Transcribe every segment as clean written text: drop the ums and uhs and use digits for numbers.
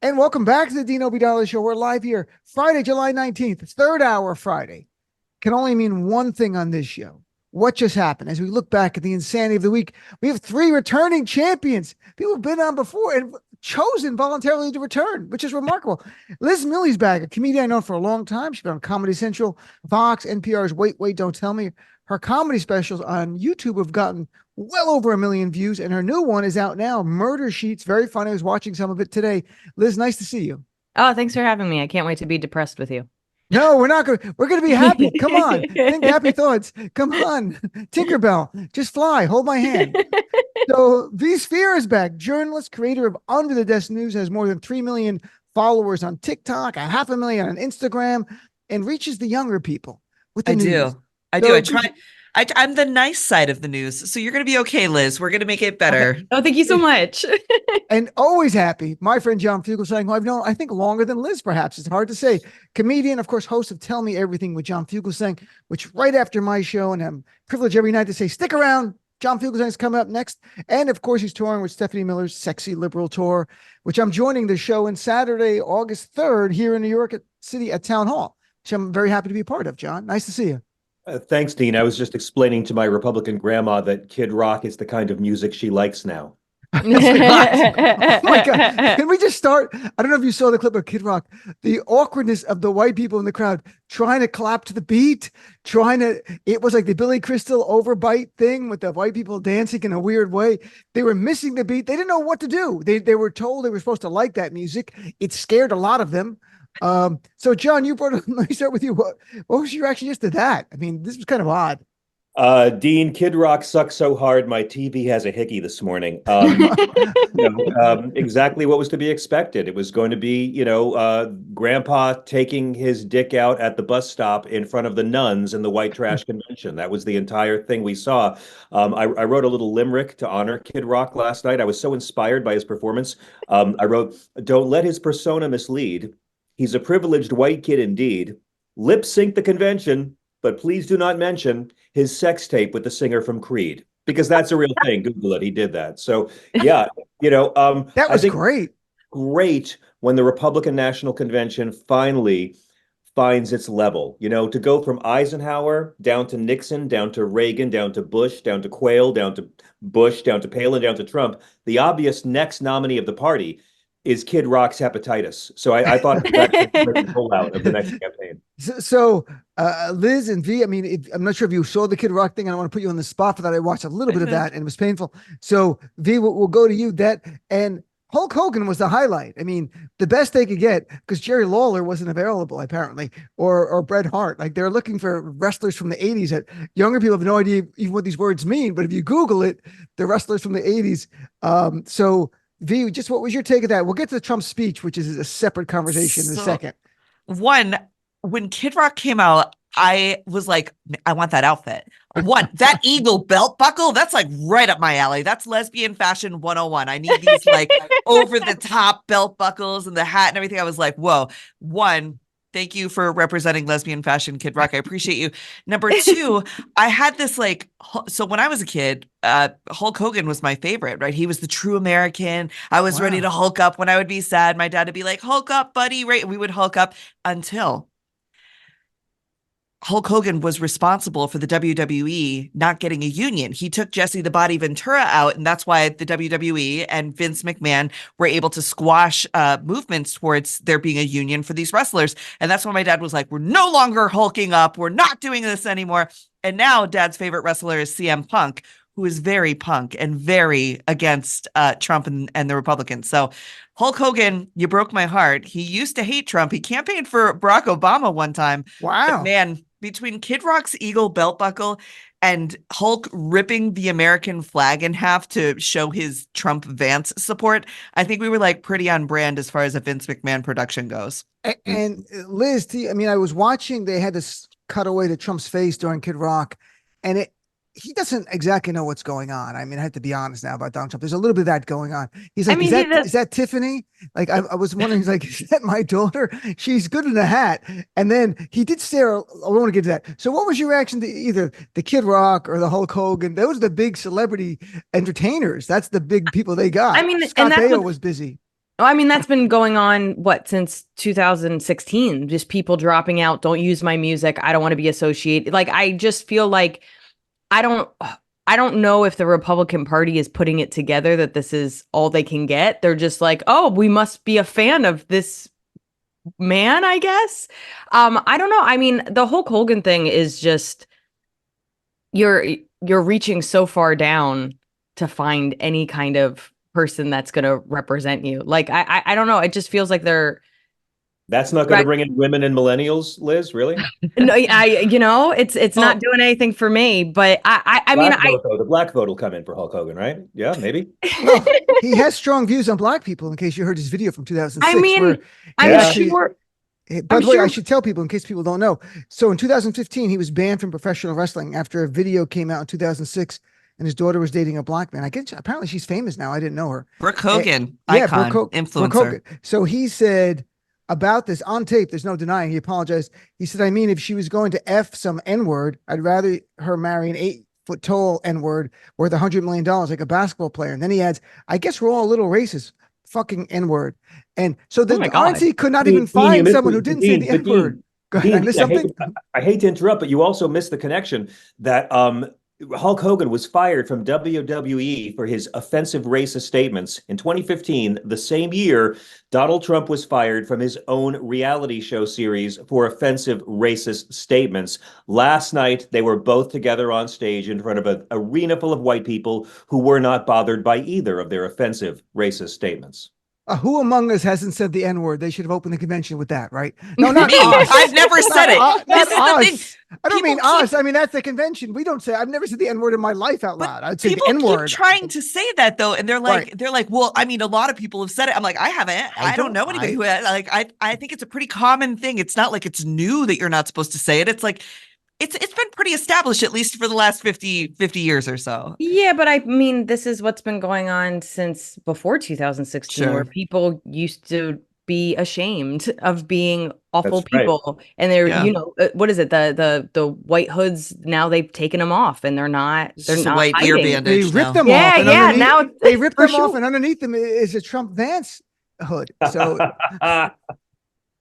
And welcome back to the Dino Bidala Show. We're live here Friday, July 19th, third hour Friday. Can only mean one thing on this show. What just happened? As we look back at the insanity of the week, we have three returning champions. People have been on before and chosen voluntarily to return, which is remarkable. Liz Miele's back, a comedian I know for a long time. She's been on Comedy Central, Fox, NPR's Wait, Wait, Don't Tell Me. Her comedy specials on YouTube have gotten well over 1 million views, and her new one is out now, Murder Sheets. Very funny. I was watching some of it today. Liz, nice to see you. Oh, thanks for having me. I can't wait to be depressed with you. No, we're not going to. We're going to be happy. Come on. Think happy thoughts. Come on. Tinkerbell, just fly. Hold my hand. So V Spehar is back. Journalist, creator of Under the Desk News, has more than 3 million followers on TikTok, 500,000 on Instagram, and reaches the younger people with the I news. do. I do. I try. I'm the nice side of the news. So you're going to be okay, Liz. We're going to make it better. Oh, thank you so much. And always happy. My friend John Fugelsang, who I've known, I think, longer than Liz, perhaps. It's hard to say. Comedian, of course, host of Tell Me Everything with John Fugelsang, which right after my show, and I'm privileged every night to say, stick around. John Fugelsang's coming up next. And of course, he's touring with Stephanie Miller's Sexy Liberal Tour, which I'm joining the show on Saturday, August 3rd, here in New York City at Town Hall, which I'm very happy to be a part of, John. Nice to see you. Thanks, Dean. I was just explaining to my Republican grandma that Kid Rock is the kind of music she likes now. Oh my God. Can we just start? I don't know if you saw the clip of Kid Rock, the awkwardness of the white people in the crowd trying to clap to the beat, it was like the Billy Crystal overbite thing with the white people dancing in a weird way. They were missing the beat. They didn't know what to do. They were told they were supposed to like that music. It scared a lot of them. So John, let me start with you. What was your reaction just to that? I mean, this was kind of odd. Dean, Kid Rock sucks so hard, my TV has a hickey this morning. Exactly what was to be expected. It was going to be, Grandpa taking his dick out at the bus stop in front of the nuns in the white trash convention. That was the entire thing we saw. I wrote a little limerick to honor Kid Rock last night. I was so inspired by his performance. I wrote, "Don't let his persona mislead. He's a privileged white kid indeed. Lip sync the convention, but please do not mention his sex tape with the singer from Creed, because that's a real thing. Google it. He did that." So yeah, That was great. Great when the Republican National Convention finally finds its level, to go from Eisenhower down to Nixon, down to Reagan, down to Bush, down to Quayle, down to Bush, down to Palin, down to Trump. The obvious next nominee of the party is Kid Rock's hepatitis. So I thought that was a rollout of the next campaign. So Liz and V, I mean, I'm not sure if you saw the Kid Rock thing. I don't want to put you on the spot for that. I watched a little bit of that and it was painful. So V, we'll go to you. And Hulk Hogan was the highlight. I mean, the best they could get, because Jerry Lawler wasn't available apparently, or Bret Hart. Like, they're looking for wrestlers from the 80s that younger people have no idea even what these words mean. But if you Google it, the wrestlers from the 80s. So V, just what was your take of that? We'll get to the Trump speech, which is a separate conversation in a second. One, when Kid Rock came out, I was like, I want that outfit. That eagle belt buckle, that's like right up my alley. That's lesbian fashion 101. I need these like over the top belt buckles and the hat and everything. I was like, whoa. One, thank you for representing lesbian fashion, Kid Rock. I appreciate you. Number two, I had this so when I was a kid, Hulk Hogan was my favorite, right? He was the true American. I was ready to Hulk up when I would be sad. My dad would be like, Hulk up, buddy, right? We would Hulk up until Hulk Hogan was responsible for the WWE not getting a union. He took Jesse the Body Ventura out, and that's why the WWE and Vince McMahon were able to squash movements towards there being a union for these wrestlers. And that's when my dad was like, we're no longer hulking up. We're not doing this anymore. And now Dad's favorite wrestler is CM Punk, who is very punk and very against Trump and the Republicans. So Hulk Hogan, you broke my heart. He used to hate Trump. He campaigned for Barack Obama one time. Wow. But man, between Kid Rock's eagle belt buckle and Hulk ripping the American flag in half to show his Trump Vance support, I think we were like pretty on brand as far as a Vince McMahon production goes. And Liz, I mean, I was watching, they had this cutaway to Trump's face during Kid Rock, and he doesn't exactly know what's going on. I mean, I have to be honest now about Donald Trump. There's a little bit of that going on. He's like, is that Tiffany? Like, I was wondering, he's like, is that my daughter? She's good in a hat. And then he did stare. I don't want to get to that. So what was your reaction to either the Kid Rock or the Hulk Hogan? Those are the big celebrity entertainers. That's the big people they got. I mean, Scott Baio was busy. Oh, I mean, that's been going on, since 2016, just people dropping out. Don't use my music. I don't want to be associated. Like, I just feel like I don't, I don't know if the Republican Party is putting it together that this is all they can get. They're just like, oh, we must be a fan of this man, I guess. I don't know. I mean, the Hulk Hogan thing is just, you're reaching so far down to find any kind of person that's going to represent you. Like, I don't know. It just feels like they're That's not going to bring in women and millennials, Liz, really? no, it's not doing anything for me. But I mean, The black vote will come in for Hulk Hogan, right? Yeah, maybe. Well, he has strong views on black people. In case you heard his video from 2006, I mean, where I'm actually- sure. By the way, I should tell people in case people don't know. So in 2015, he was banned from professional wrestling after a video came out in 2006, and his daughter was dating a black man. I guess apparently she's famous now. I didn't know her. Brooke Hogan, Yeah, icon, influencer. So he said about this on tape, there's no denying, he apologized. He said, I mean, if she was going to F some N-word, I'd rather her marry an 8-foot tall N-word worth $100 million, like a basketball player. And then he adds, I guess we're all a little racist. Fucking N-word. And so the RNC could not even find someone who didn't say the N-word. Go ahead, I missed something? I hate to interrupt, but you also missed the connection that Hulk Hogan was fired from WWE for his offensive racist statements. In 2015, the same year, Donald Trump was fired from his own reality show series for offensive racist statements. Last night, they were both together on stage in front of an arena full of white people who were not bothered by either of their offensive racist statements. Who among us hasn't said the N-word? They should have opened the convention with that, right? No, not Me. us. I've never said it. Not This is the us. thing. I don't mean People us. I mean, that's the convention. We don't say, I've never said the N-word in my life out loud. I'd say the People N-word. keep trying to say that though, and they're like, Right. well, I mean, a lot of people have said it. I'm like, I haven't. I don't know anybody who has, like. I think it's a pretty common thing. It's not like it's new that you're not supposed to say it. It's like it's been pretty established, at least for the last 50 years or so. Yeah, but I mean, this is what's been going on since before 2016, Sure. where people used to be ashamed of being awful That's right. people, and they're, Yeah. what is it? The white hoods, now they've taken them off, and they're not Just a white ear hiding. bandage. They ripped now. them off. And Yeah, underneath- now they ripped for them off, sure. and underneath them is a Trump Vance hood. So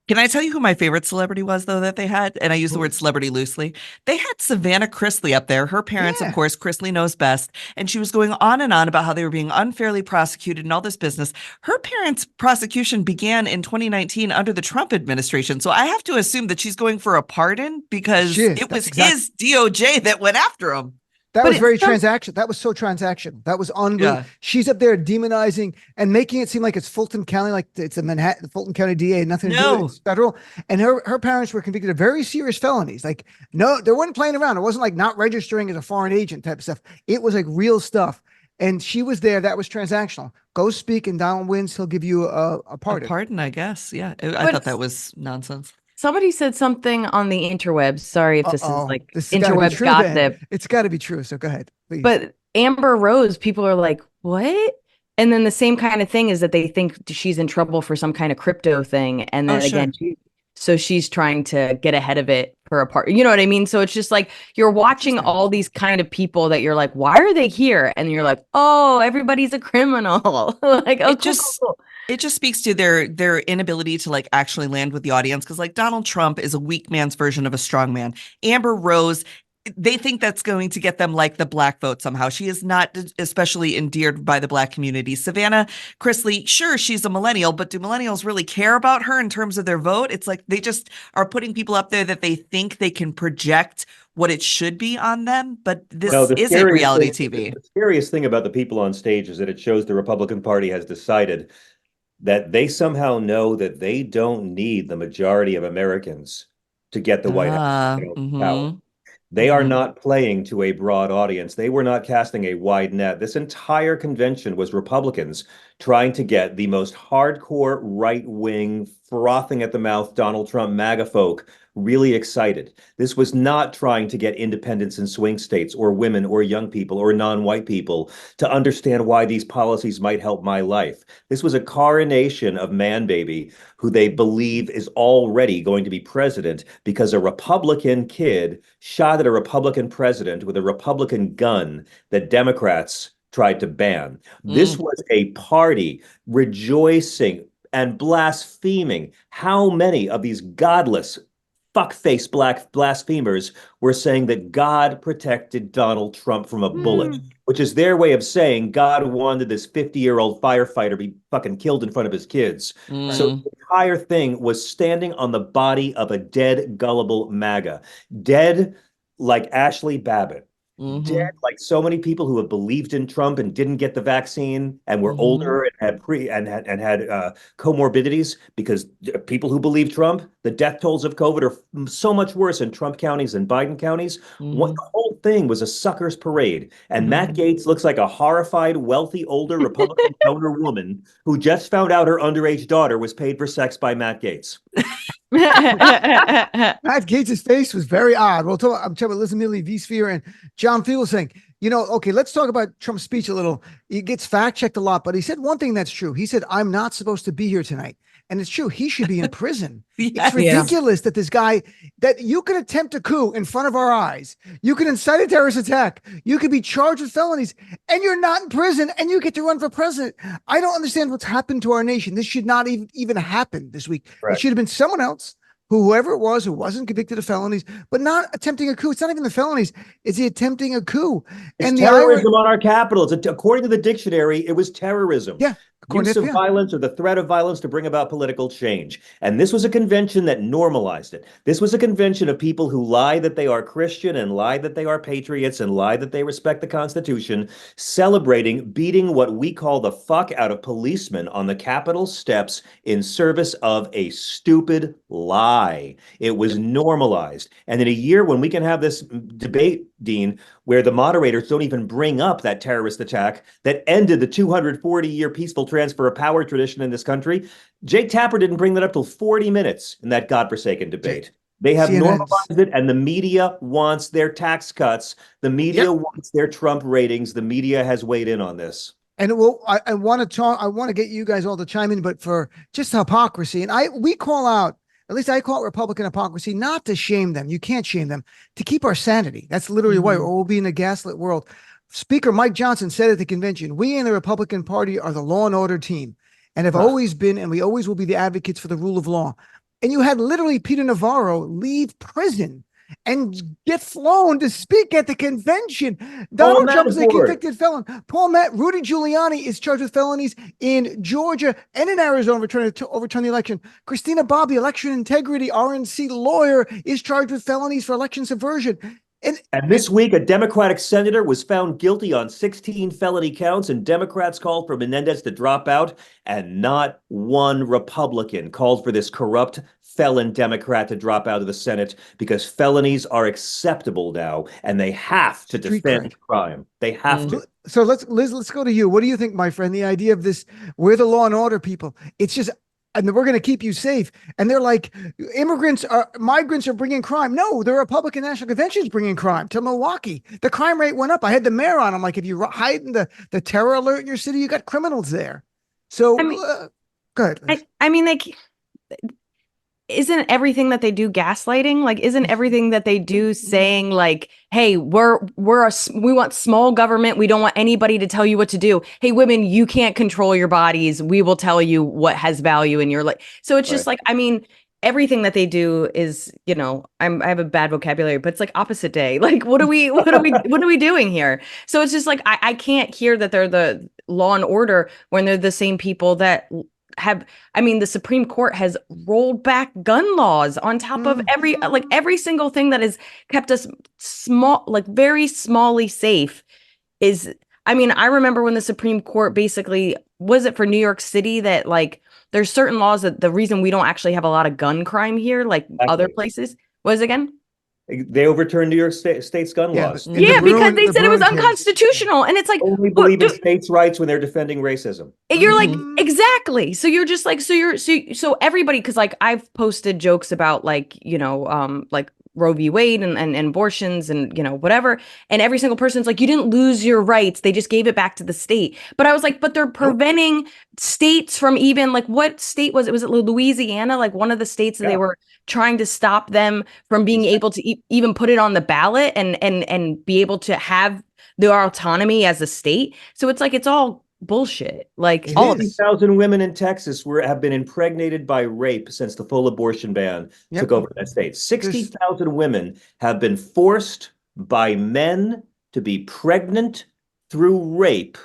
Can I tell you who my favorite celebrity was, though, that they had? And I use the word celebrity loosely. They had Savannah Chrisley up there. Her parents, Yeah. of course, Chrisley knows best. And she was going on and on about how they were being unfairly prosecuted and all this business. Her parents' prosecution began in 2019 under the Trump administration. So I have to assume that she's going for a pardon because She is. it was That's his DOJ that went after him. that But was very it's so- transactional. That was so transactional. That was unbelievable. Yeah. She's up there demonizing and making it seem like it's Fulton County, like it's a Manhattan, Fulton County DA, nothing to do with No. it. It's federal. And her parents were convicted of very serious felonies. Like, no, they weren't playing around. It wasn't like not registering as a foreign agent type of stuff. It was like real stuff. And she was there. That was transactional. Go speak, and Donald wins. He'll give you a pardon. A pardon, I guess. Yeah. I But thought that was nonsense. Somebody said something on the interwebs. Sorry if this is Uh-oh. like This has gotta be interweb true then. gossip. It's got to be true. So go ahead, please. But Amber Rose, people are like, what? And then the same kind of thing is that they think she's in trouble for some kind of crypto thing. And then Oh, sure. again, so she's trying to get ahead of it for a part. You know what I mean? So it's just like you're watching all these kind of people that you're like, why are they here? And you're like, oh, everybody's a criminal. Like, oh, cool. It just speaks to their inability to like actually land with the audience, because like Donald Trump is a weak man's version of a strong man. Amber Rose, they think that's going to get them like the black vote somehow. She is not especially endeared by the black community. Savannah Chrisley, sure, she's a millennial, but do millennials really care about her in terms of their vote? It's like they just are putting people up there that they think they can project what it should be on them. But this No, the isn't scariest reality thing- TV. The scariest thing about the people on stage is that it shows the Republican Party has decided that they somehow know that they don't need the majority of Americans to get the White House power. They are not playing to a broad audience. They were not casting a wide net. This entire convention was Republicans trying to get the most hardcore right-wing, frothing at the mouth Donald Trump MAGA folk really excited. This was not trying to get independents in swing states or women or young people or non-white people to understand why these policies might help my life. This was a coronation of man baby who they believe is already going to be president because a Republican kid shot at a Republican president with a Republican gun that Democrats tried to ban. This was a party rejoicing and blaspheming. How many of these godless, fuckface black blasphemers were saying that God protected Donald Trump from a bullet, which is their way of saying God wanted this 50-year-old firefighter be fucking killed in front of his kids. So the entire thing was standing on the body of a dead, gullible MAGA, dead like Ashley Babbitt. Dead like so many people who have believed in Trump and didn't get the vaccine and were older and had comorbidities, because people who believe Trump, the death tolls of COVID are so much worse in Trump counties than Biden counties. What the whole thing was a sucker's parade. And Matt Gaetz looks like a horrified, wealthy, older Republican donor woman who just found out her underage daughter was paid for sex by Matt Gaetz. Matt Gaetz's face was very odd. I'm talking about Liz Miele, V Spehar, and John Fugelsang. Okay, let's talk about Trump's speech a little. It gets fact-checked a lot, but he said one thing that's true. He said, I'm not supposed to be here tonight. And it's true. He should be in prison. It's ridiculous that this guy, that you could attempt a coup in front of our eyes. You could incite a terrorist attack. You could be charged with felonies, and you're not in prison, and you get to run for president. I don't understand what's happened to our nation. This should not even happen this week. Right. It should have been someone else, whoever it was, who wasn't convicted of felonies, but not attempting a coup. It's not even the felonies. It's the attempting a coup. It's terrorism on our capital. According to the dictionary, it was terrorism. Yeah. Use of violence or the threat of violence to bring about political change. And this was a convention that normalized it. This was a convention of people who lie that they are Christian and lie that they are patriots and lie that they respect the Constitution, celebrating beating what we call the fuck out of policemen on the Capitol steps in service of a stupid lie. It was normalized. And in a year when we can have this debate, Dean, where the moderators don't even bring up that terrorist attack that ended the 240-year peaceful transfer of power tradition in this country, Jake Tapper didn't bring that up till 40 minutes in that godforsaken debate. They have normalized it, and the media wants their tax cuts. The media wants their Trump ratings. The media has weighed in on this. And I want to get you guys all to chime in, but for just hypocrisy, and we call out, at least I call it Republican hypocrisy, not to shame them. You can't shame them, to keep our sanity. That's literally why, or we'll be in a gaslit world. Speaker Mike Johnson said at the convention, we in the Republican Party are the law and order team and have always been, and we always will be the advocates for the rule of law. And you had literally Peter Navarro leave prison and get flown to speak at the convention. Donald Trump is a convicted felon. Rudy Giuliani is charged with felonies in Georgia and in Arizona to overturn the election. Christina Bobb, the election integrity RNC lawyer, is charged with felonies for election subversion. And this week, a Democratic senator was found guilty on 16 felony counts, and Democrats called for Menendez to drop out, and not one Republican called for this corrupt felon Democrat to drop out of the Senate, because felonies are acceptable now, and they have to defend crime. They have to. So Liz, let's go to you. What do you think, my friend? The idea of this, we're the law and order people. It's just, and we're going to keep you safe. And they're like, migrants are bringing crime. No, the Republican National Convention is bringing crime to Milwaukee. The crime rate went up. I had the mayor on. I'm like, if you hide in the terror alert in your city, you got criminals there. So go ahead, Liz. Isn't everything that they do gaslighting? Like, isn't everything that they do saying like, hey, we want small government. We don't want anybody to tell you what to do. Hey, women, you can't control your bodies. We will tell you what has value in your life. So it's just like, everything that they do is, I have a bad vocabulary, but it's like opposite day. Like, what are we doing here? So it's just like, I can't hear that they're the law and order when they're the same people that the Supreme Court has rolled back gun laws on top of every single thing that has kept us small, like very smally safe is, I remember when the Supreme Court basically, was it for New York City that like, there's certain laws that the reason we don't actually have a lot of gun crime here, like other places, was again? They overturned New York State's gun laws. Yeah, because they said it was unconstitutional. And it's like, only believe in states' rights when they're defending racism. You're like, exactly. So you're just like, so everybody, because like I've posted jokes about like, like Roe v. Wade and abortions and, whatever. And every single person's like, you didn't lose your rights. They just gave it back to the state. But I was like, but they're preventing states from even like, what state was it? Was it Louisiana? Like one of the states that they were trying to stop them from being able to even put it on the ballot and be able to have their autonomy as a state. So it's like, it's all bullshit. Like It all of is. 60,000 women in Texas have been impregnated by rape since the full abortion ban Yep. took over that state. 60,000 women have been forced by men to be pregnant through rape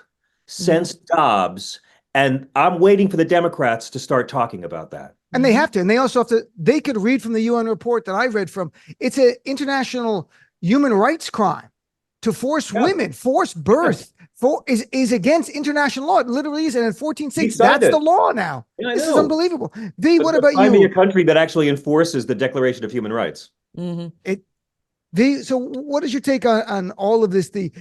since Dobbs. And I'm waiting for the Democrats to start talking about that. And they have to. And they also have to, they could read from the UN report that I read from. It's an international human rights crime to force women, force birth, is against international law. It literally is. And in 14 states, that's the law now. Yeah, this is unbelievable. V, what about find you? me a country that actually enforces the Declaration of Human Rights. V, so what is your take on all of this? The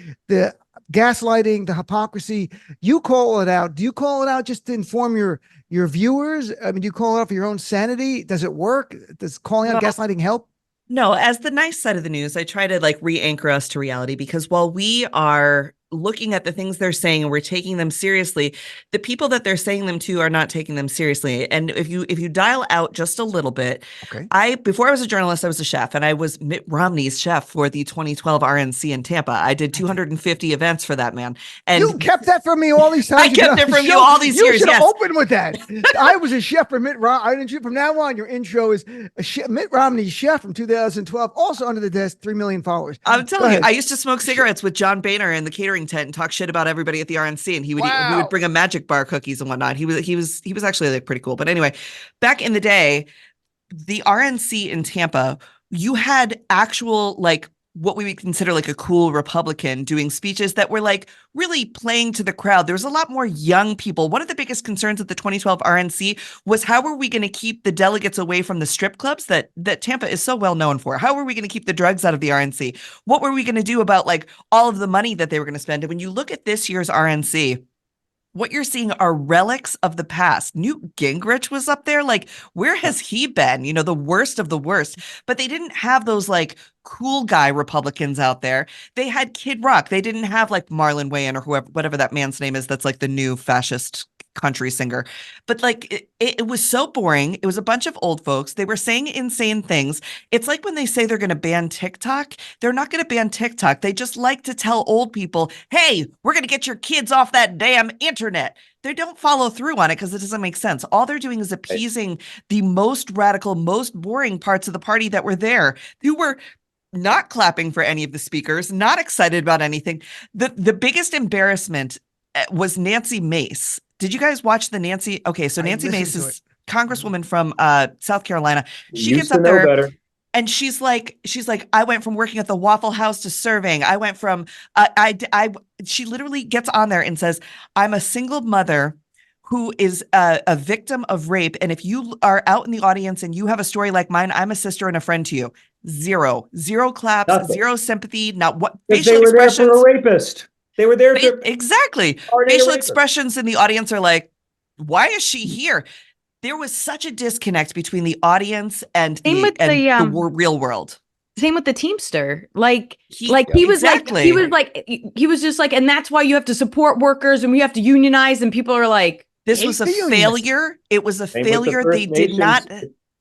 gaslighting, the hypocrisy. You call it out. Do you call it out just to inform your viewers? I mean, do you call it out for your own sanity? Does it work? Does calling out gaslighting help? No, as the nice side of the news, I try to like re-anchor us to reality, because while we are looking at the things they're saying and we're taking them seriously, the people that they're saying them to are not taking them seriously. And if you dial out just a little bit, before I was a journalist, I was a chef, and I was Mitt Romney's chef for the 2012 RNC in Tampa. I did 250 events for that man. And you kept that from me all these times. I kept it from you all these years. You should open with that. I was a chef for Mitt Romney. From now on, your intro is Mitt Romney's chef from 2012, also under the desk, 3 million followers. I'm telling you, I used to smoke cigarettes with John Boehner in the catering tent and talk shit about everybody at the RNC, and he would bring a magic bar cookies and whatnot. He was actually like pretty cool. But anyway, back in the day, the RNC in Tampa, you had actual like what we would consider like a cool Republican doing speeches that were like really playing to the crowd. There was a lot more young people. One of the biggest concerns at the 2012 RNC was, how are we going to keep the delegates away from the strip clubs that Tampa is so well known for? How are we going to keep the drugs out of the RNC? What were we going to do about like all of the money that they were going to spend? And when you look at this year's RNC, what you're seeing are relics of the past. Newt Gingrich was up there. Like, where has he been? You know, the worst of the worst. But they didn't have those like cool guy Republicans out there. They had Kid Rock. They didn't have like Marlon Wayans or whoever, whatever that man's name is. That's like the new fascist country singer. But like, it was so boring. It was a bunch of old folks. They were saying insane things. It's like when they say they're going to ban TikTok, they're not going to ban TikTok. They just like to tell old people, hey, we're going to get your kids off that damn internet. They don't follow through on it because it doesn't make sense. All they're doing is appeasing the most radical, most boring parts of the party that were there, who were not clapping for any of the speakers, not excited about anything. The biggest embarrassment was Nancy Mace. Did you guys watch the Nancy? Okay, so Nancy Mace is Congresswoman from South Carolina. She gets up there and she's like, I went from working at the Waffle House to serving. I went from, she literally gets on there and says, I'm a single mother who is a victim of rape. And if you are out in the audience and you have a story like mine, I'm a sister and a friend to you. Zero claps, nothing. Zero sympathy, not what facial expressions. They were there for a rapist. They were there to exactly. Facial expressions in the audience are like, why is she here? There was such a disconnect between the audience and the real world. Same with the Teamster. He was just like, and that's why you have to support workers and we have to unionize. And people are like, this was a failure. It was a failure. They did not.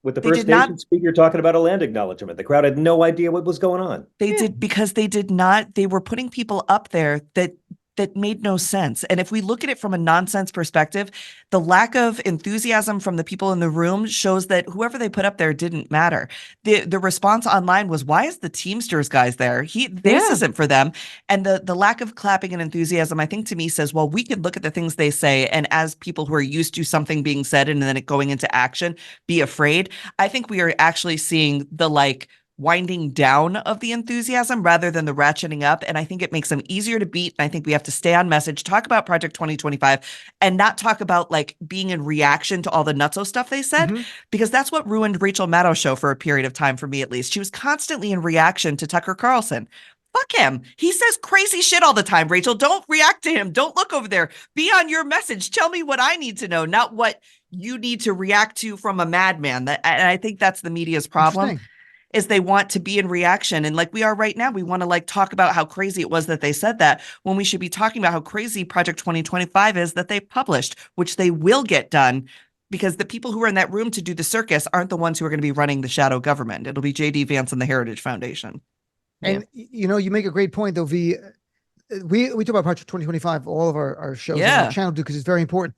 With the First Nation speaker talking about a land acknowledgement, the crowd had no idea what was going on. They did, because they did not. They were putting people up there that made no sense. And if we look at it from a nonsense perspective, the lack of enthusiasm from the people in the room shows that whoever they put up there didn't matter. The response online was, why is the Teamsters guys there? This isn't for them. And the lack of clapping and enthusiasm, I think, to me says, well, we could look at the things they say, and as people who are used to something being said and then it going into action, be afraid. I think we are actually seeing the winding down of the enthusiasm rather than the ratcheting up. And I think it makes them easier to beat. And I think we have to stay on message, talk about Project 2025, and not talk about being in reaction to all the nutso stuff they said, because that's what ruined Rachel Maddow's show for a period of time, for me at least. She was constantly in reaction to Tucker Carlson. Fuck him. He says crazy shit all the time, Rachel. Don't react to him. Don't look over there. Be on your message. Tell me what I need to know, not what you need to react to from a madman. And I think that's the media's problem. Is they want to be in reaction. And like we are right now, we want to talk about how crazy it was that they said that, when we should be talking about how crazy Project 2025 is that they published, which they will get done, because the people who are in that room to do the circus aren't the ones who are going to be running the shadow government. It'll be J.D. Vance and the Heritage Foundation. And, you make a great point, though, V. we talk about Project 2025, all of our shows on Yeah. our channel do, because it's very important.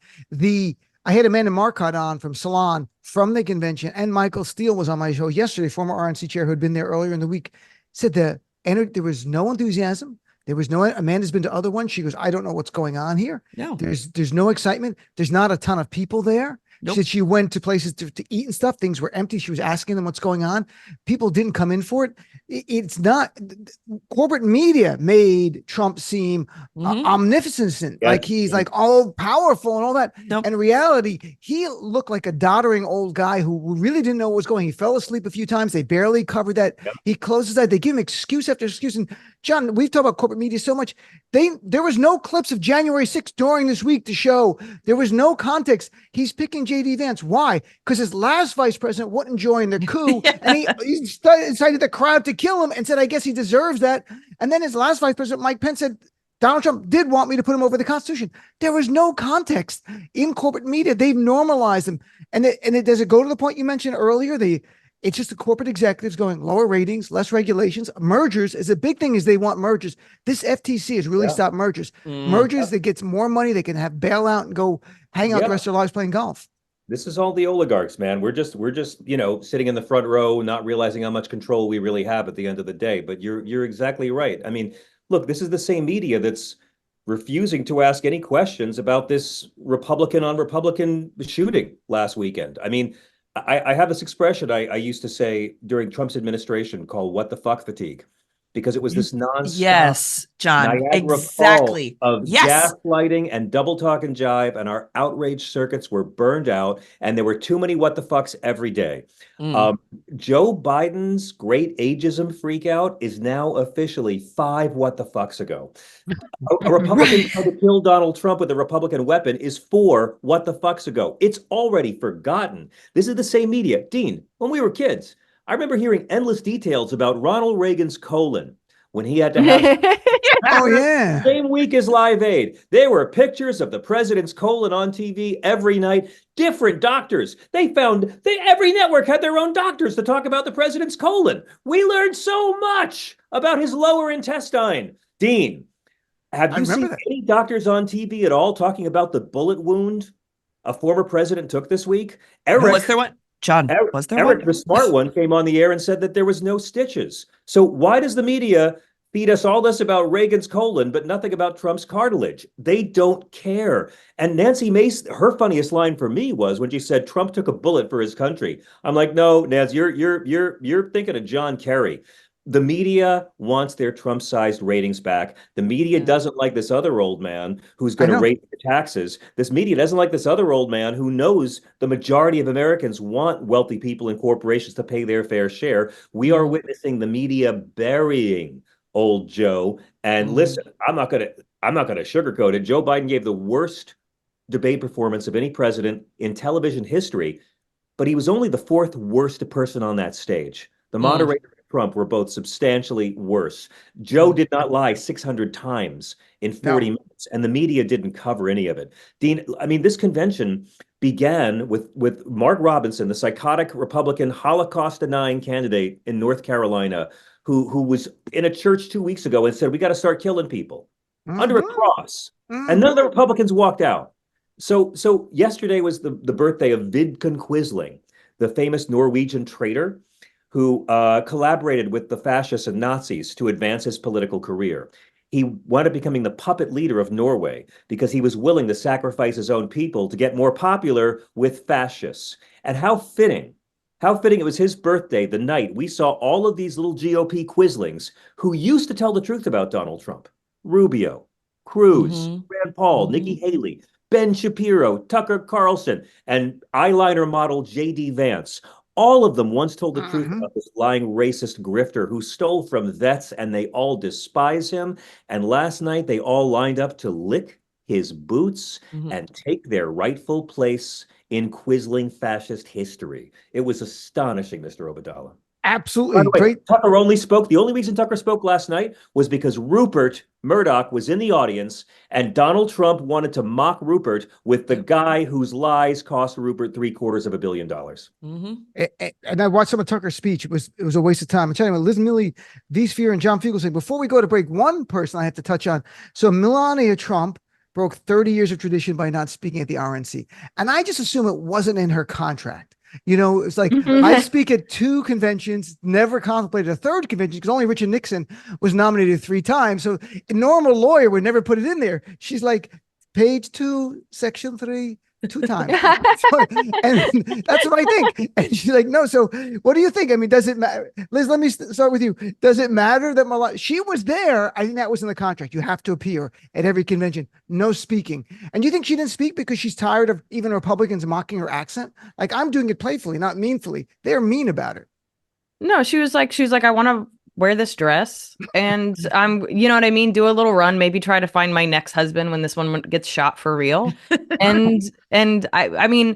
I had Amanda Marcotte on from Salon from the convention, and Michael Steele was on my show yesterday, former RNC chair who had been there earlier in the week, said there was no enthusiasm. There was no, Amanda's been to other ones. She goes, I don't know what's going on here. No. There's no excitement. There's not a ton of people there. Nope. She said she went to places to eat and stuff. Things were empty. She was asking them what's going on. People didn't come in for it. It's not, corporate media made Trump seem omnipotent, Yeah. like he's like all powerful and all that. Nope. And in reality, he looked like a doddering old guy who really didn't know what was going. He fell asleep a few times. They barely covered that. Yep. He closed his eye. They give him excuse after excuse. And John, we've talked about corporate media so much. There was no clips of January 6th during this week to show. There was no context. He's picking JD Vance. Why? Because his last vice president wouldn't join the coup, and he incited the crowd to kill him and said, I guess he deserves that. And then his last vice president, Mike Pence, said, Donald Trump did want me to put him over the Constitution. There was no context in corporate media. They've normalized them. And does it go to the point you mentioned earlier? It's just the corporate executives going lower ratings, less regulations. Mergers is a big thing, is they want mergers. This FTC has really stopped mergers. Mergers that gets more money. They can have bailout and go hang out the rest of their lives playing golf. This is all the oligarchs, man. We're just, sitting in the front row, not realizing how much control we really have at the end of the day. But you're exactly right. I mean, look, this is the same media that's refusing to ask any questions about this Republican on Republican shooting last weekend. I mean, I have this expression I used to say during Trump's administration called "what the fuck fatigue," because it was this nonstop Yes, John, Niagara exactly. Falls of Yes. gaslighting and double talk and jive, and our outrage circuits were burned out, and there were too many what the fucks every day. Joe Biden's great ageism freakout is now officially 5 what the fucks ago. A Republican trying to kill Donald Trump with a Republican weapon is 4 what the fucks ago. It's already forgotten. This is the same media. Dean, when we were kids, I remember hearing endless details about Ronald Reagan's colon when he had to have Oh, yeah. same week as Live Aid. There were pictures of the president's colon on TV every night. Different doctors. Every network had their own doctors to talk about the president's colon. We learned so much about his lower intestine. Dean, have you seen any doctors on TV at all talking about the bullet wound a former president took this week? Was there one? John, was there Eric, one? the smart one, came on the air and said that there was no stitches. So why does the media feed us all this about Reagan's colon, but nothing about Trump's cartilage? They don't care. And Nancy Mace, her funniest line for me was when she said Trump took a bullet for his country. I'm like, no, Naz, you're thinking of John Kerry. The media wants their Trump-sized ratings back. The media doesn't like this other old man who's going to raise the taxes. This media doesn't like this other old man who knows the majority of Americans want wealthy people and corporations to pay their fair share. We are witnessing the media burying old Joe. And listen, I'm not going to sugarcoat it. Joe Biden gave the worst debate performance of any president in television history, but he was only the 4th worst person on that stage. The moderator and Trump were both substantially worse. Joe did not lie 600 times in 40 minutes, and the media didn't cover any of it. Dean, I mean, this convention began with Mark Robinson, the psychotic Republican Holocaust-denying candidate in North Carolina, who was in a church 2 weeks ago and said, we got to start killing people under a cross. And none of the Republicans walked out. So yesterday was the birthday of Vidkun Quisling, the famous Norwegian traitor who collaborated with the fascists and Nazis to advance his political career. He wound up becoming the puppet leader of Norway because he was willing to sacrifice his own people to get more popular with fascists. And how fitting it was his birthday, the night we saw all of these little GOP Quislings who used to tell the truth about Donald Trump. Rubio, Cruz, Rand Paul, Nikki Haley, Ben Shapiro, Tucker Carlson, and eyeliner model J.D. Vance. All of them once told the truth about this lying racist grifter who stole from vets, and they all despise him. And last night, they all lined up to lick his boots and take their rightful place in Quisling fascist history. It was astonishing, Mr. Obadala. Absolutely. By the way, Great. Tucker only spoke. The only reason Tucker spoke last night was because Rupert Murdoch was in the audience, and Donald Trump wanted to mock Rupert with the guy whose lies cost Rupert $750 million. And I watched some of Tucker's speech. It was a waste of time. I'm telling you, Liz Miele, V Spehar, and John Fugelsang. Before we go to break, one person I have to touch on. So Melania Trump broke 30 years of tradition by not speaking at the RNC. And I just assume it wasn't in her contract. You know, it's like, I speak at 2 conventions, never contemplated a 3rd convention because only Richard Nixon was nominated 3 times. So a normal lawyer would never put it in there. She's like, page 2, section 3, 2 times. And that's what I think. And she's like, no. So what do you think? I mean, does it matter? Liz, let me start with you. Does it matter that she was there? I think that was in the contract. You have to appear at every convention, no speaking. And you think she didn't speak because she's tired of even Republicans mocking her accent? Like, I'm doing it playfully, not meanfully. They're mean about it. No, she was like, I want to wear this dress and you know what I mean? Do a little run, maybe try to find my next husband when this one gets shot for real. And I mean,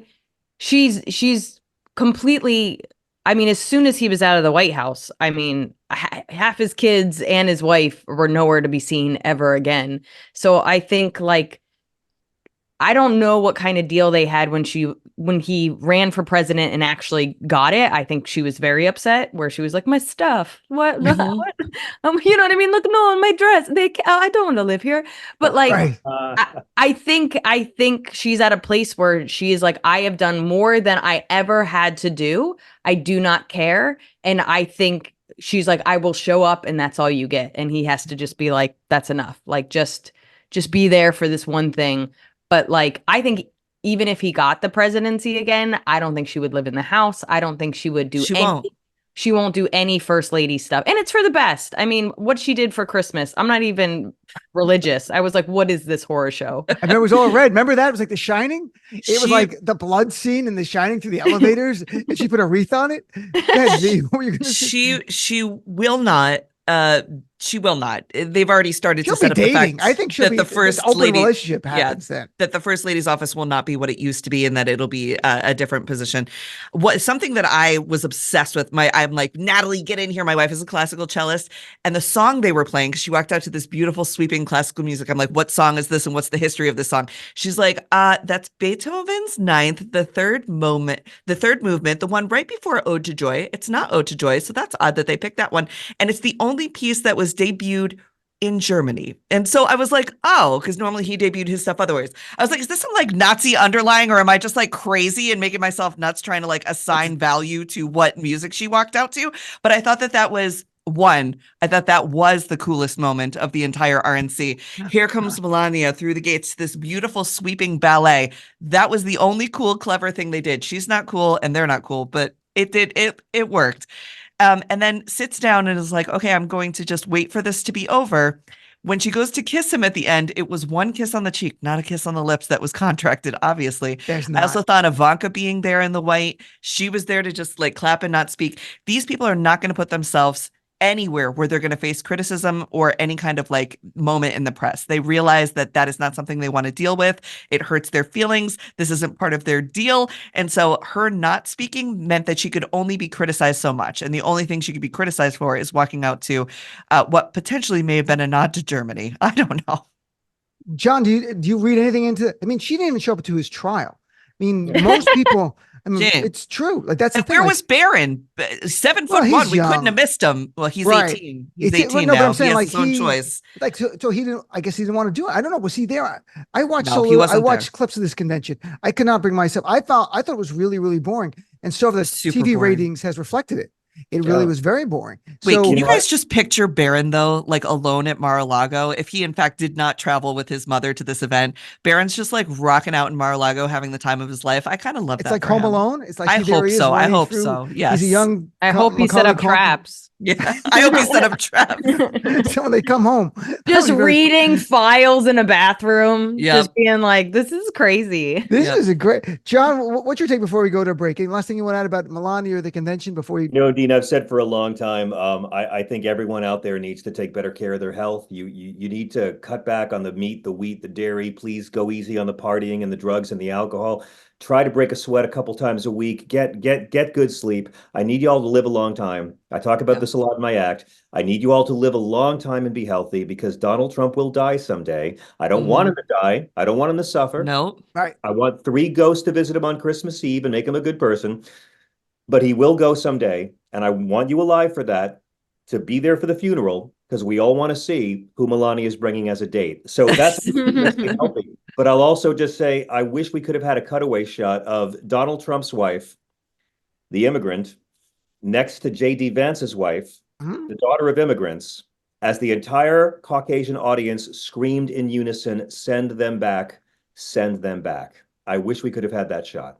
she's completely, I mean, as soon as he was out of the White House, I mean, half his kids and his wife were nowhere to be seen ever again. So I think, like, I don't know what kind of deal they had when he ran for president and actually got it. I think she was very upset, where she was like, my stuff, what? What? You know what I mean? Look, no, my dress. I don't want to live here. But like, right. I think she's at a place where she is like, I have done more than I ever had to do. I do not care. And I think she's like, I will show up and that's all you get. And he has to just be like, that's enough. Like, just be there for this one thing. But like, I think even if he got the presidency again, I don't think she would live in the House. I don't think she would do she won't do any first lady stuff. And it's for the best. I mean, what she did for Christmas, I'm not even religious. I was like, what is this horror show? And it was all red. Remember that? It was like The Shining. It was like the blood scene in The Shining through the elevators. And she put a wreath on it. What were you gonna say? She will not. She will not. They've already started to set up the fact I think she'll that be the first open lady relationship happens then. That the first lady's office will not be what it used to be, and that it'll be a different position. Something that I was obsessed with. I'm like, Natalie, get in here. My wife is a classical cellist, and the song they were playing, because she walked out to this beautiful sweeping classical music. I'm like, what song is this, and what's the history of this song? She's like, that's Beethoven's Ninth, the third movement, the one right before Ode to Joy. It's not Ode to Joy, so that's odd that they picked that one, and it's the only piece that was debuted in Germany. And so I was like, oh, because normally he debuted his stuff otherwise. I was like, is this some like Nazi underlying, or am I just like crazy and making myself nuts trying to like assign value to what music she walked out to? But I thought that was the coolest moment of the entire RNC. Here comes Melania through the gates, this beautiful sweeping ballet. That was the only cool, clever thing they did. She's not cool and they're not cool, but it worked. And then sits down and is like, okay, I'm going to just wait for this to be over. When she goes to kiss him at the end, it was one kiss on the cheek, not a kiss on the lips that was contracted, obviously. I also thought Ivanka being there in the white, she was there to just like clap and not speak. These people are not going to put themselves anywhere where they're going to face criticism or any kind of like moment in the press. They realize that is not something they want to deal with. It hurts their feelings. This isn't part of their deal. And so her not speaking meant that she could only be criticized so much. And the only thing she could be criticized for is walking out to what potentially may have been a nod to Germany. I don't know. John, do you read anything into, I mean, she didn't even show up to his trial. I mean, most people, I mean, it's true. Like that's the thing. Where was Barron? 7'1". We couldn't have missed him. Well, he's 18. He's 18 now. But I'm saying, he has his own choice. Like so he didn't. I guess he didn't want to do it. I don't know. Was he there? I watched. No, I watched clips of this convention. I could not bring myself. I thought it was really, really boring. And so the TV ratings has reflected it. It really was very boring. Wait, can you guys just picture Barron, though, like alone at Mar-a-Lago? If he, in fact, did not travel with his mother to this event, Barron's just like rocking out in Mar-a-Lago, having the time of his life. I kind of love that. It's like Home Alone. It's like I hope so. I hope so. Yes. He's a young. I hope he set up traps. Yeah, I hope he set up traps. So when they come home, just reading files in a bathroom, just being like, "This is crazy." This is a great. John, what's your take before we go to a break? Any last thing you want to add about Melania or the convention before you? No, Dina. mean, I've said for a long time, I think everyone out there needs to take better care of their health. You need to cut back on the meat, the wheat, the dairy. Please go easy on the partying and the drugs and the alcohol. Try to break a sweat a couple times a week. Get good sleep. I need you all to live a long time. I talk about this a lot in my act. I need you all to live a long time and be healthy because Donald Trump will die someday. I don't want him to die. I don't want him to suffer. No. Right. I want 3 ghosts to visit him on Christmas Eve and make him a good person. But he will go someday, and I want you alive for that, to be there for the funeral, because we all want to see who Melania is bringing as a date. So that's healthy. But I'll also just say, I wish we could have had a cutaway shot of Donald Trump's wife, the immigrant, next to J.D. Vance's wife, the daughter of immigrants, as the entire Caucasian audience screamed in unison, send them back, send them back. I wish we could have had that shot.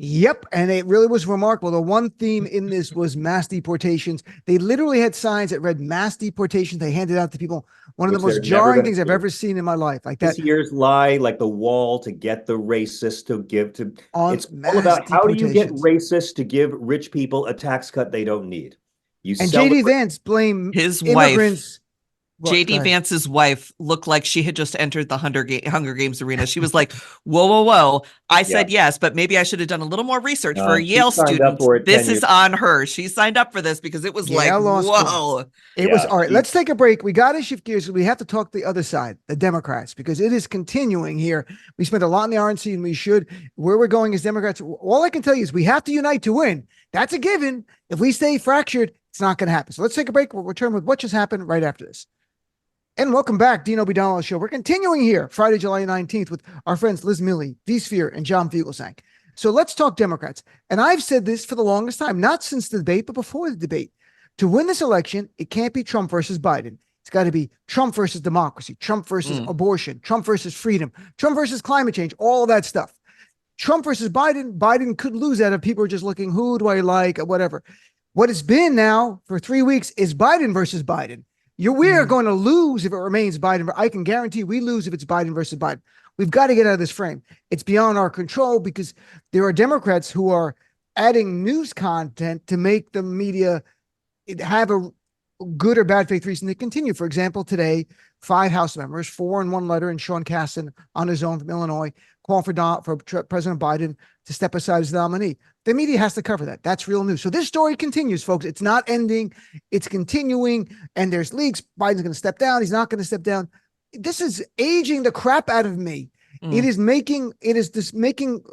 Yep. And it really was remarkable. The one theme in this was mass deportations. They literally had signs that read mass deportations. They handed out to people. One of the most jarring things I've ever seen in my life. Like that. This year's lie, like the wall to get the racists to give to. It's all about how do you get racists to give rich people a tax cut they don't need. And J.D. Vance blamed his immigrants. Wife. J.D. Vance's wife looked like she had just entered the Hunger Games arena. She was like, whoa. I said yes, but maybe I should have done a little more research for a Yale student. This is on her. She signed up for this because it was like, whoa. It was, all right, let's take a break. We got to shift gears. We have to talk the other side, the Democrats, because it is continuing here. We spent a lot in the RNC and we should. Where we're going as Democrats, all I can tell you is we have to unite to win. That's a given. If we stay fractured, it's not going to happen. So let's take a break. We'll return with what just happened right after this. And welcome back, Dino O'Donnell Show. We're continuing here Friday, July 19th with our friends Liz Miele, V Spehar, and John Fugelsang. So let's talk Democrats. And I've said this for the longest time, not since the debate, but before the debate. To win this election, it can't be Trump versus Biden. It's got to be Trump versus democracy, Trump versus abortion, Trump versus freedom, Trump versus climate change, all of that stuff. Trump versus Biden, Biden could lose that if people are just looking, who do I like, or whatever. What it's been now for 3 weeks is Biden versus Biden. We are going to lose if it remains Biden. I can guarantee we lose if it's Biden versus Biden. We've got to get out of this frame. It's beyond our control because there are Democrats who are adding news content to make the media have a good or bad faith reason to continue. For example, today, 5 House members, 4 in one letter, and Sean Casten on his own from Illinois, calling for President Biden to step aside as the nominee. The media has to cover that. That's real news. So this story continues, folks. It's not ending. It's continuing. And there's leaks. Biden's going to step down. He's not going to step down. This is aging the crap out of me. It is making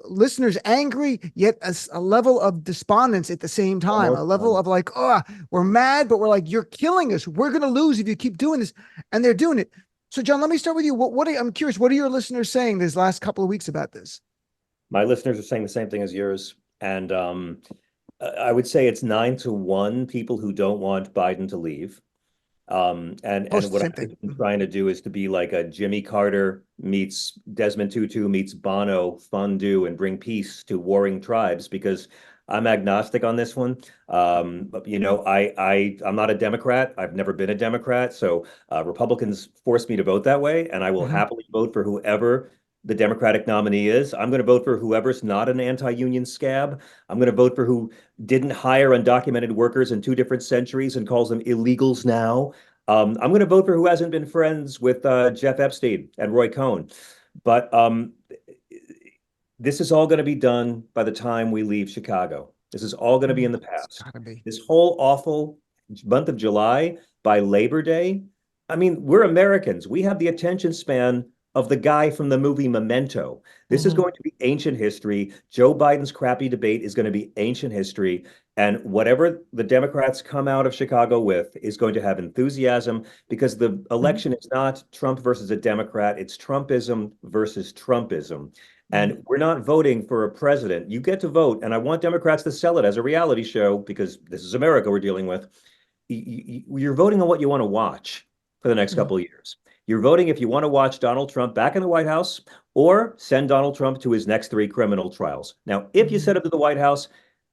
listeners angry, yet a level of despondence at the same time, a level of like, oh, we're mad, but we're like, you're killing us. We're going to lose if you keep doing this. And they're doing it. So John, let me start with you. I'm curious, what are your listeners saying these last couple of weeks about this? My listeners are saying the same thing as yours. And I would say it's 9-1 people who don't want Biden to leave. And what I've been trying to do is to be like a Jimmy Carter meets Desmond Tutu meets Bono fondue and bring peace to warring tribes, because I'm agnostic on this one. But I'm not a Democrat. I've never been a Democrat. So Republicans forced me to vote that way, and I will happily vote for whoever the Democratic nominee is. I'm going to vote for whoever's not an anti-union scab. I'm going to vote for who didn't hire undocumented workers in 2 different centuries and calls them illegals now. I'm going to vote for who hasn't been friends with Jeff Epstein and Roy Cohn. But this is all going to be done by the time we leave Chicago. This is all going to be in the past. This whole awful month of July, by Labor Day, I mean, we're Americans. We have the attention span of the guy from the movie Memento. This is going to be ancient history. Joe Biden's crappy debate is going to be ancient history. And whatever the Democrats come out of Chicago with is going to have enthusiasm, because the election is not Trump versus a Democrat. It's Trumpism versus Trumpism. And we're not voting for a president. You get to vote. And I want Democrats to sell it as a reality show, because this is America we're dealing with. You're voting on what you want to watch for the next couple of years. You're voting if you want to watch Donald Trump back in the White House or send Donald Trump to his next 3 criminal trials. Now, if you send him to the White House,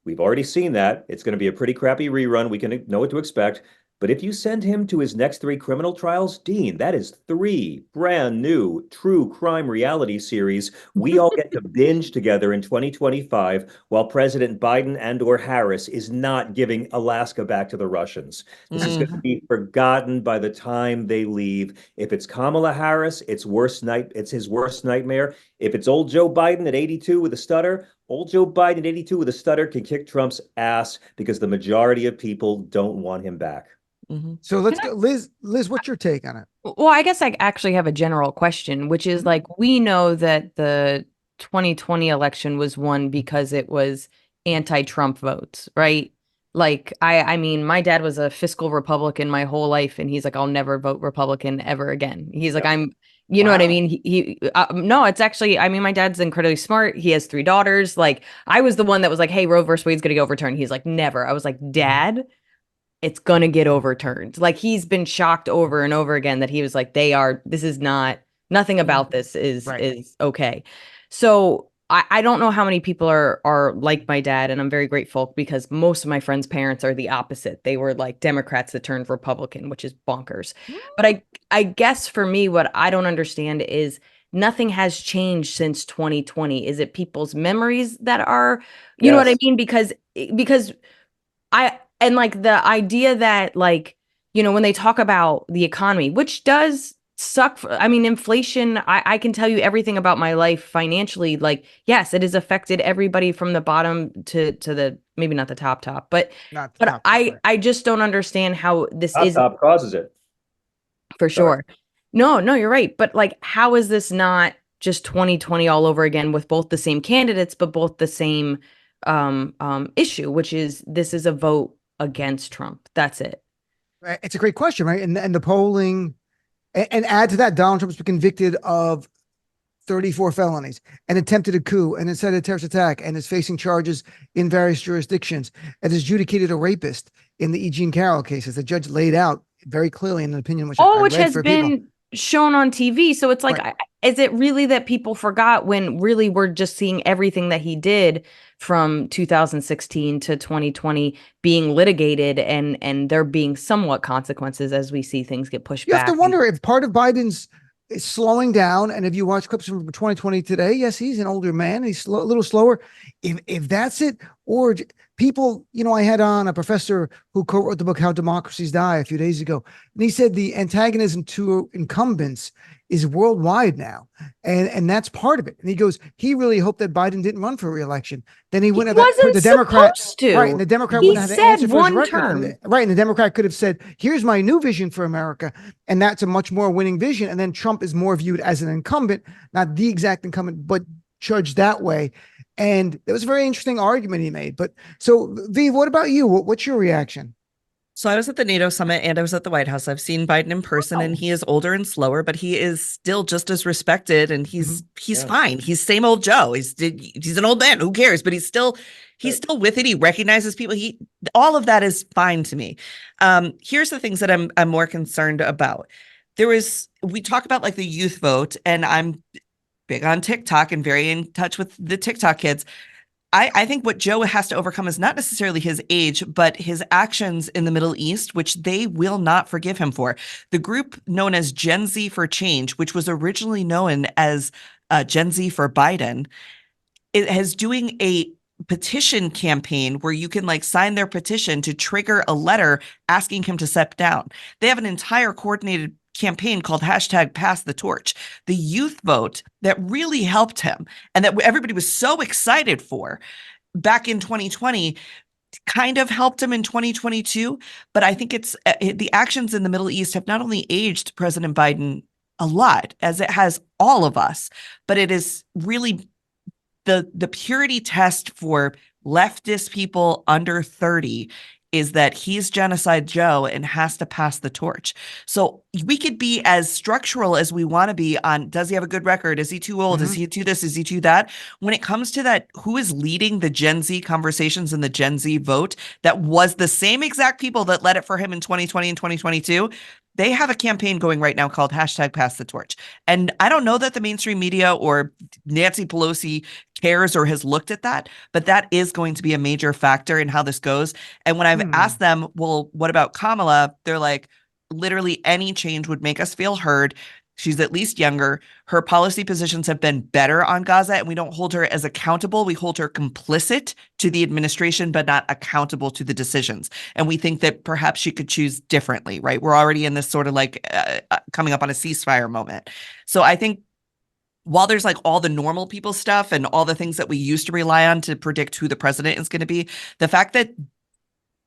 we've already seen that. It's going to be a pretty crappy rerun. We can know what to expect. But if you send him to his next 3 criminal trials, Dean, that is 3 brand new true crime reality series we all get to binge together in 2025 while President Biden and or Harris is not giving Alaska back to the Russians. This is going to be forgotten by the time they leave. If it's Kamala Harris, it's his worst nightmare. If it's old Joe Biden at 82 with a stutter, old Joe Biden at 82 with a stutter can kick Trump's ass because the majority of people don't want him back. So let's go. Liz, what's your take on it? Well, I guess I actually have a general question, which is like, we know that the 2020 election was won because it was anti-Trump votes, right? Like, I mean, my dad was a fiscal Republican my whole life, and he's like, I'll never vote Republican ever again. He's like, you know what I mean? No, it's actually, I mean, my dad's incredibly smart. He has 3 daughters. Like, I was the one that was like, hey, Roe versus Wade's going to get overturned. He's like, never. I was like, Dad, it's going to get overturned. Like, he's been shocked over and over again that he was like, this is nothing about this is okay. So I don't know how many people are like my dad, and I'm very grateful because most of my friends' parents are the opposite. They were like Democrats that turned Republican, which is bonkers. But I guess for me, what I don't understand is nothing has changed since 2020. Is it people's memories that are, you know what I mean? Because and like the idea that, like, you know, when they talk about the economy, which does suck. I mean, inflation, I can tell you everything about my life financially. Like, yes, it has affected everybody from the bottom to the, maybe not the top, but I just don't understand how this is. Top causes it. For sure. No, you're right. But like, how is this not just 2020 all over again with both the same candidates, but both the same issue, which is this is a vote against Trump. That's it. It's a great question, right? And the polling, and add to that, Donald Trump's been convicted of 34 felonies, and attempted a coup, and incited a terrorist attack, and is facing charges in various jurisdictions, and is adjudicated a rapist in the E. Jean Carroll cases. The judge laid out very clearly in an opinion, which which has been shown on TV. So it's like, is it really that people forgot when really we're just seeing everything that he did from 2016 to 2020 being litigated, and there being somewhat consequences as we see things get pushed back. You have to wonder if part of Biden's is slowing down. And if you watch clips from 2020 today, yes, he's an older man. He's a little slower. If that's it, or people, you know, I had on a professor who co-wrote the book How Democracies Die a few days ago, and he said the antagonism to incumbents is worldwide now, and that's part of it. And he goes, he really hoped that Biden didn't run for re-election. Then he wouldn't have put the Democrat to. Right, and the Democrat wouldn't have the answer for his record. Right, and the Democrat could have said, "Here's my new vision for America," and that's a much more winning vision. And then Trump is more viewed as an incumbent, not the exact incumbent, but judged that way. And it was a very interesting argument he made. But so, V, what about you? What's your reaction? So I was at the NATO summit and I was at the White House. I've seen Biden in person, and he is older and slower, but he is still just as respected, and he's fine. He's same old Joe. He's an old man. Who cares? But he's still with it. He recognizes people. All of that is fine to me. Here's the things that I'm more concerned about. We talk about like the youth vote, and I'm big on TikTok and very in touch with the TikTok kids. I think what Joe has to overcome is not necessarily his age, but his actions in the Middle East, which they will not forgive him for. The group known as Gen Z for Change, which was originally known as Gen Z for Biden, it is doing a petition campaign where you can like sign their petition to trigger a letter asking him to step down. They have an entire coordinated campaign called #PassTheTorch. The youth vote that really helped him and that everybody was so excited for back in 2020 kind of helped him in 2022. But I think it's the actions in the Middle East have not only aged President Biden a lot, as it has all of us, but it is really the purity test for leftist people under 30 is that he's Genocide Joe and has to pass the torch. So we could be as structural as we want to be on, does he have a good record? Is he too old? Is he too this? Is he too that? When it comes to that, who is leading the Gen Z conversations and the Gen Z vote that was the same exact people that led it for him in 2020 and 2022? they have a campaign going right now called #PassTheTorch. And I don't know that the mainstream media or Nancy Pelosi cares or has looked at that, but that is going to be a major factor in how this goes. And when I've asked them, well, what about Kamala? They're like, literally any change would make us feel heard. She's at least younger. Her policy positions have been better on Gaza, and we don't hold her as accountable. We hold her complicit to the administration, but not accountable to the decisions. And we think that perhaps she could choose differently, right? We're already in this sort of like coming up on a ceasefire moment. So I think while there's like all the normal people stuff and all the things that we used to rely on to predict who the president is going to be, the fact that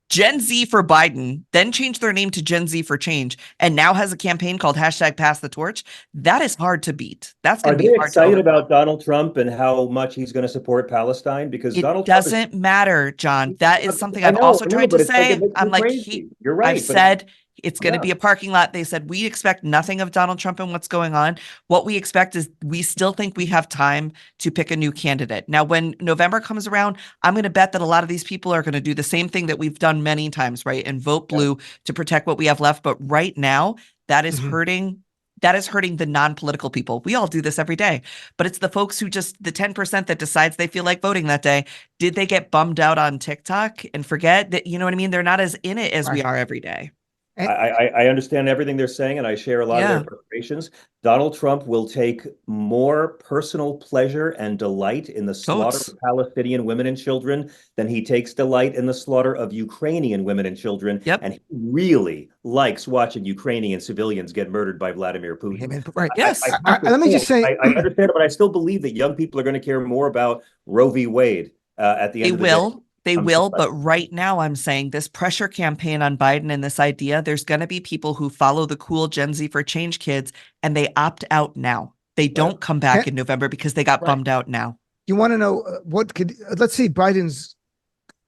Gen Z for Biden then changed their name to Gen Z for Change and now has a campaign called #PassTheTorch. That is hard to beat. That's going Are to they be hard to excited overcome. about Donald Trump and how much he's going to support Palestine? Because It Donald Trump doesn't matter, John. That is something I've I also know, tried to but it's like say. it makes I'm me like, crazy. You're right. I've but said it's going to yeah. be a parking lot. They said we expect nothing of Donald Trump and what's going on. What we expect is we still think we have time to pick a new candidate. Now, when November comes around, I'm going to bet that a lot of these people are going to do the same thing that we've done many times, right? And vote blue to protect what we have left. But right now, that is hurting. That is hurting the non-political people. We all do this every day, but it's the folks who just the 10% that decides they feel like voting that day. Did they get bummed out on TikTok and forget that, you know what I mean? They're not as in it as we are every day. I understand everything they're saying, and I share a lot of their frustrations. Donald Trump will take more personal pleasure and delight in the slaughter of Palestinian women and children than he takes delight in the slaughter of Ukrainian women and children. And he really likes watching Ukrainian civilians get murdered by Vladimir Putin. Right. Yes. Let me just say, I understand it, but I still believe that young people are going to care more about Roe v. Wade at the end of the day. They will, but right now I'm saying this pressure campaign on Biden and this idea, there's going to be people who follow the cool Gen Z for Change kids and they opt out now. They don't come back in November because they got bummed out now. You want to know let's see, Biden's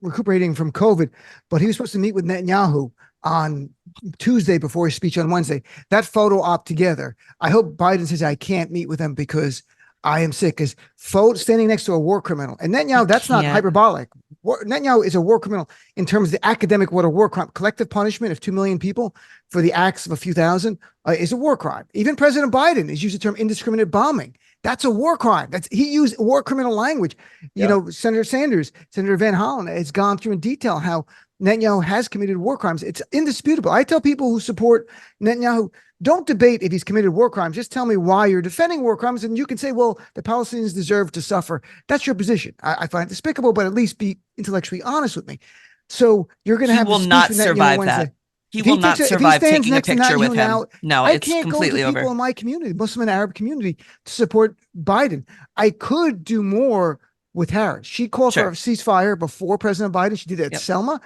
recuperating from COVID, but he was supposed to meet with Netanyahu on Tuesday before his speech on Wednesday. That photo op together. I hope Biden says, I can't meet with him because I am sick, is standing next to a war criminal. And Netanyahu, that's not hyperbolic. Netanyahu is a war criminal in terms of the academic what a war crime. Collective punishment of 2 million people for the acts of a few thousand is a war crime. Even President Biden has used the term indiscriminate bombing. That's a war crime. He used war criminal language. You know, Senator Sanders, Senator Van Hollen has gone through in detail how Netanyahu has committed war crimes. It's indisputable. I tell people who support Netanyahu, don't debate if he's committed war crimes. Just tell me why you're defending war crimes. And you can say, well, the Palestinians deserve to suffer. That's your position. I find it despicable, but at least be intellectually honest with me. So you're going to have He will not survive that. He will not survive taking a picture with him. No, it's completely over. I can't go to people in my community, Muslim and Arab community, to support Biden. I could do more with Harris. She called for a ceasefire before President Biden. She did it at Selma.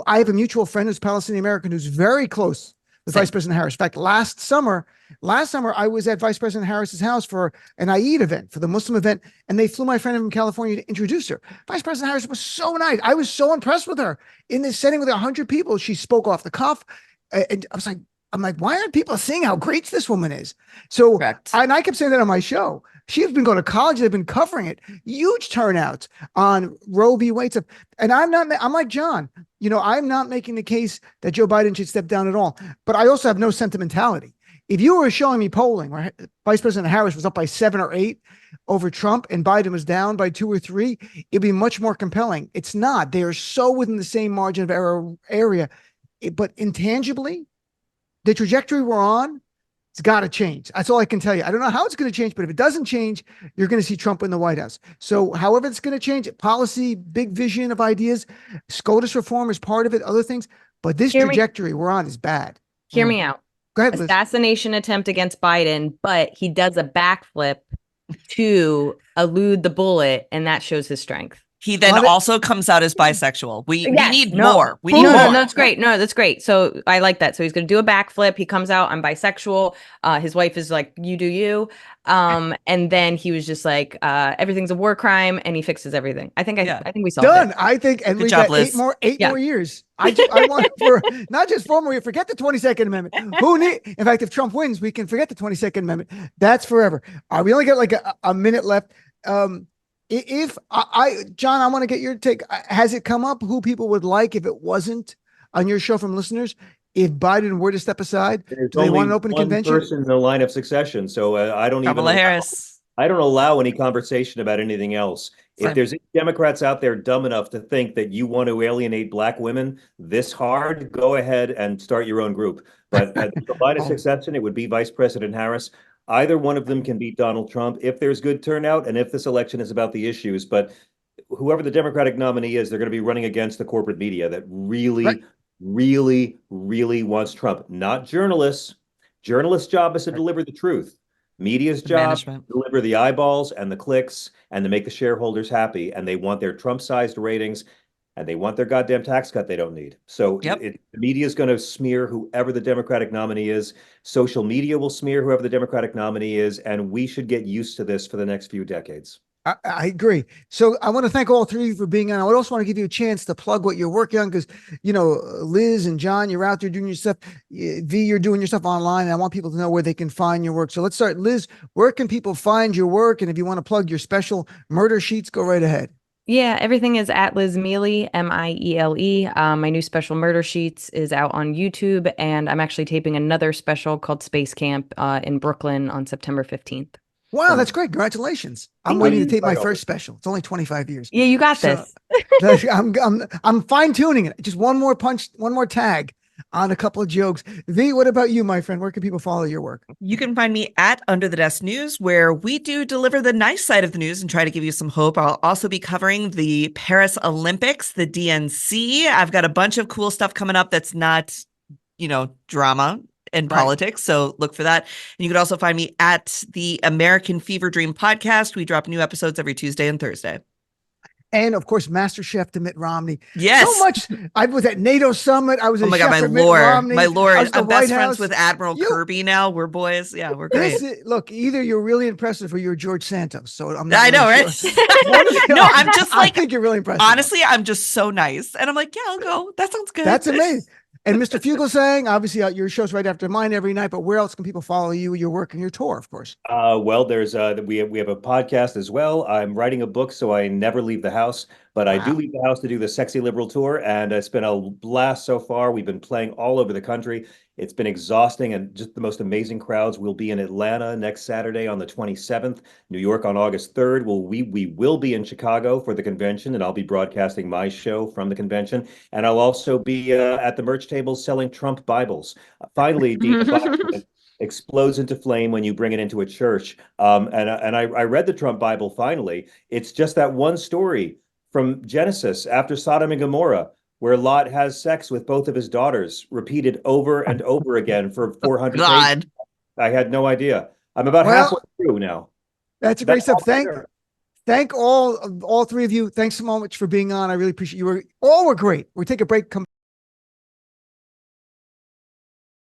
I have a mutual friend who's Palestinian American who's very close with Vice President Harris. In fact, last summer, I was at Vice President Harris's house for an Eid event, for the Muslim event, and they flew my friend in from California to introduce her. Vice President Harris was so nice. I was so impressed with her in this setting with 100 people. She spoke off the cuff, and I'm like, why aren't people seeing how great this woman is? So, and I kept saying that on my show. She's been going to college. They've been covering it. Huge turnouts on Roe v. Wade stuff. And I'm like John, I'm not making the case that Joe Biden should step down at all. But I also have no sentimentality. If you were showing me polling where Vice President Harris was up by 7 or 8 over Trump and Biden was down by 2 or 3, it'd be much more compelling. It's not. They are so within the same margin of error area. But intangibly, the trajectory we're on, it's got to change. That's all I can tell you. I don't know how it's going to change, but if it doesn't change, you're going to see Trump in the White House. So however it's going to change, policy, big vision of ideas, SCOTUS reform is part of it, other things. But this trajectory we're on is bad. Hear me out. Go ahead, Liz. Assassination attempt against Biden, but he does a backflip to elude the bullet, and that shows his strength. He then also comes out as bisexual. We need more. We need more. No, that's great. No, that's great. So I like that. So he's going to do a backflip. He comes out, I'm bisexual. His wife is like, you do you. And then he was just like, everything's a war crime, and he fixes everything. I think we solved done. it. I think, and we got 8 more years. I want for not just 4 more years. Forget the 22nd Amendment. In fact, if Trump wins, we can forget the 22nd Amendment. That's forever. We only got like a minute left. John, I want to get your take. Has it come up who people would like if it wasn't on your show from listeners? if Biden were to step aside, There's do they only want an open one convention? person in the line of succession, so I don't even Kamala allow, Harris. I don't allow any conversation about anything else. If Same. there's any Democrats out there dumb enough to think that you want to alienate Black women this hard, go ahead and start your own group. But at the line of Oh. succession, it would be Vice President Harris. Either one of them can beat Donald Trump if there's good turnout and if this election is about the issues. But whoever the Democratic nominee is, they're going to be running against the corporate media that really, Right. really wants Trump, not journalists. Journalists' job is to deliver the truth. Media's The job management. to deliver the eyeballs and the clicks and to make the shareholders happy. And they want their Trump-sized ratings and they want their goddamn tax cut they don't need. So Yep. the media is going to smear whoever the Democratic nominee is. Social media will smear whoever the Democratic nominee is. And we should get used to this for the next few decades. I agree. So I want to thank all three of you for being on. I would also want to give you a chance to plug what you're working on because, you know, Liz and John, you're out there doing your stuff. V, you're doing your stuff online. And I want people to know where they can find your work. So let's start. Liz, where can people find your work? And if you want to plug your special murder sheets, go right ahead. Yeah, everything is at Liz Miele, Miele. My new special Murder Sheets is out on YouTube, and I'm actually taping another special called Space Camp in Brooklyn on September 15th. Wow, that's great. Congratulations. I'm Thank waiting you. to tape my first special. It's only 25 years. Yeah, you got So- this. I'm fine tuning it. Just one more punch, one more tag on a couple of jokes. V, what about you, my friend? Where can people follow your work? You can find me at Under the Desk News, where we do deliver the nice side of the news and try to give you some hope. I'll also be covering the Paris Olympics, the DNC. I've got a bunch of cool stuff coming up that's not, drama and Right. politics. So look for that. And you can also find me at the American Fever Dream podcast. We drop new episodes every Tuesday and Thursday. And of course, Master Chef to Mitt Romney. Yes. So much. I was at NATO summit. I was Oh a my chef God, my at Mitt lord. Romney. My I lord. was at the I'm best White friends House. with Admiral You- Kirby now. We're boys. Yeah, we're great. Look, either you're really impressive or you're George Santos. So I'm not I know, really right? sure. One of the No, other. I'm just I like, think you're really impressive. honestly, I'm just so nice. And I'm like, yeah, I'll go. That sounds good. That's amazing. And Mr. Fugelsang, obviously your show's right after mine every night, but where else can people follow you, your work, and your tour, of course? Well, there's we have a podcast as well. I'm writing a book, so I never leave the house, but I do leave the house to do the Sexy Liberal tour, and it's been a blast so far. We've been playing all over the country. It's been exhausting and just the most amazing crowds. We'll be in Atlanta next Saturday on the 27th, New York on August 3rd. We will be in Chicago for the convention, and I'll be broadcasting my show from the convention. And I'll also be at the merch table selling Trump Bibles. Finally, Dean, the box that explodes into flame when you bring it into a church. And I read the Trump Bible finally. It's just that one story from Genesis after Sodom and Gomorrah, where Lot has sex with both of his daughters, repeated over and over again for 400 pages. God. I had no idea. I'm about Well, halfway through now. That's great stuff. all there. Thank all three of you. Thanks so much for being on. I really appreciate you. All were great. We'll take a break. Come